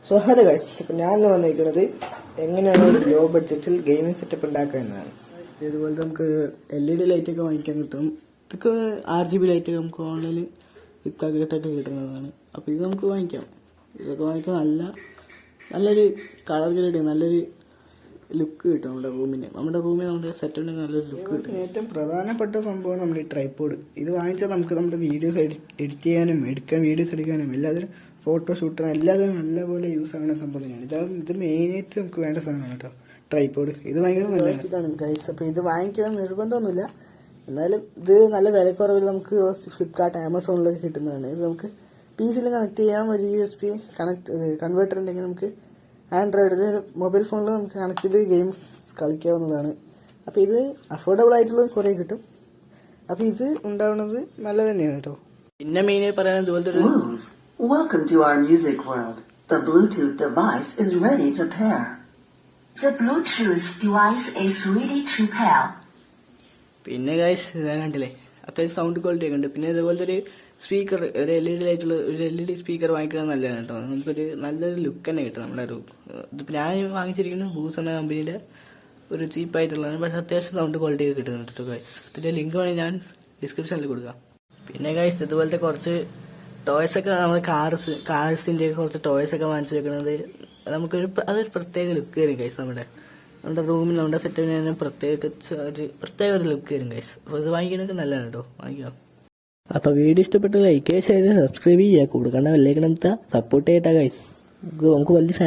So hello guys, ഇപ്പം ഞാൻ വന്നിരിക്കുന്നത് എങ്ങനെയാണ് ഒരു ലോ ബഡ്ജറ്റിൽ ഗെയിമിംഗ് സെറ്റപ്പ് ഉണ്ടാക്കുക എന്നതാണ്. ഇതുപോലെ നമുക്ക് LED ലൈറ്റ് ഒക്കെ വാങ്ങിക്കാൻ കിട്ടും. ഇതൊക്കെ RGB ലൈറ്റ് ഒക്കെ നമുക്ക് ഓൺലൈനിൽ ഫ്ലിപ്കാർട്ടിലൊക്കെ കിട്ടുന്നതാണ്. അപ്പോൾ ഇത് നമുക്ക് വാങ്ങിക്കാം. ഇതൊക്കെ വാങ്ങിക്കാൻ നല്ലൊരു കളർ ഗ്രേഡ്, നല്ലൊരു ലുക്ക് കിട്ടും നമ്മുടെ റൂമിന്. നമ്മുടെ സെറ്റുണ്ടെങ്കിൽ നല്ലൊരു ലുക്ക് കിട്ടും. ഏറ്റവും പ്രധാനപ്പെട്ട സംഭവം നമ്മുടെ ഈ ട്രൈപോഡ്. ഇത് വാങ്ങിച്ചാൽ നമുക്ക് നമ്മുടെ വീഡിയോസ് എഡിറ്റ് ചെയ്യാനും വീഡിയോസ് എടുക്കാനും എല്ലാത്തിനും ഫോട്ടോഷൂട്ടിനും എല്ലാത്തിനും നല്ലപോലെ യൂസ് ആകുന്ന സംഭവം തന്നെയാണ്. ഇത് മെയിനായിട്ട് നമുക്ക് വേണ്ട സാധനമാണ് കേട്ടോ, ട്രൈപോഡ്. ഇത് ഭയങ്കര നല്ലതാണ് ഗൈസ്. അപ്പോൾ ഇത് വാങ്ങിക്കണം നിർബന്ധമൊന്നുമില്ല, എന്നാലും ഇത് നല്ല വിലക്കുറവിൽ നമുക്ക് ഫ്ലിപ്കാർട്ട്, ആമസോണിലൊക്കെ കിട്ടുന്നതാണ്. ഇത് നമുക്ക് PC കണക്ട് ചെയ്യാം. ഒരു USB കൺവേർട്ടർ ഉണ്ടെങ്കിൽ നമുക്ക് ആൻഡ്രോയിഡിൽ മൊബൈൽ ഫോണിൽ നമുക്ക് കണക്ട് ചെയ്ത് ഗെയിംസ് കളിക്കാവുന്നതാണ്. അപ്പോൾ ഇത് അഫോർഡബിൾ ആയിട്ടുള്ളതും കുറേ കിട്ടും. അപ്പോൾ ഇത് ഉണ്ടാവുന്നത് നല്ലത് തന്നെയാണ് കേട്ടോ. പിന്നെ മെയിനായി പറയാൻ ഇതുപോലത്തെ ഒരു Welcome to our music world. The Bluetooth device is ready to pair. The Bluetooth device is ready to pair. പിന്നെ ഗൈസ് ഇതാ കണ്ടില്ലേ, അത്യാവശ്യം സൗണ്ട് ക്വാളിറ്റി ഒക്കെ ഉണ്ട്. പിന്നെ ഇതുപോലത്തെ ഒരു സ്പീക്കർ, ഒരു LED ലൈറ്റുള്ള ഒരു LED സ്പീക്കർ വാങ്ങിക്കുന്നത് നല്ലതാണ് കേട്ടോ. നമുക്കൊരു നല്ലൊരു ലുക്ക് തന്നെ കിട്ടും നമ്മുടെ ഒരു. ഇതിപ്പോൾ ഞാൻ വാങ്ങിച്ചിരിക്കുന്നത് ബൂസ് എന്ന കമ്പനിയുടെ ഒരു ചീപ്പായിട്ടുള്ളതാണ്, പക്ഷേ അത്യാവശ്യം സൗണ്ട് ക്വാളിറ്റി ഒക്കെ കിട്ടുന്നുണ്ട് കേട്ടോ ഗൈസ്. ഇതിൻ്റെ ലിങ്ക് വേണമെങ്കിൽ ഞാൻ ഡിസ്ക്രിപ്ഷനിൽ കൊടുക്കാം. പിന്നെ ഗൈസ് ഇതുപോലത്തെ കുറച്ച് ടോയ്സൊക്കെ, നമ്മൾ കാർസിൻ്റെ കുറച്ച് ടോയ്സൊക്കെ വാങ്ങിച്ചു വെക്കുന്നത് അതൊരു പ്രത്യേക ലുക്ക് വരും ഗൈസ്. നമ്മുടെ റൂമിൽ, നമ്മുടെ സെറ്റിന് തന്നെ പ്രത്യേക ഒരു ലുക്ക് വരും ഗൈസ്. അപ്പോൾ ഇത് വാങ്ങിക്കണൊക്കെ നല്ലതാണ് കേട്ടോ, വാങ്ങിക്കാം. അപ്പോൾ വീഡിയോ ഇഷ്ടപ്പെട്ട് ലൈക്ക് ചെയ്യുക, ഷെയർ ചെയ്യുക, സബ്സ്ക്രൈബ് ചെയ്യുക, കൊടുക്കേണ്ട ബെല്ലൈക്കൺ അമർത്തുക, സപ്പോർട്ട് ചെയ്യട്ടെ ഗൈസ്. നമുക്ക് വലിയ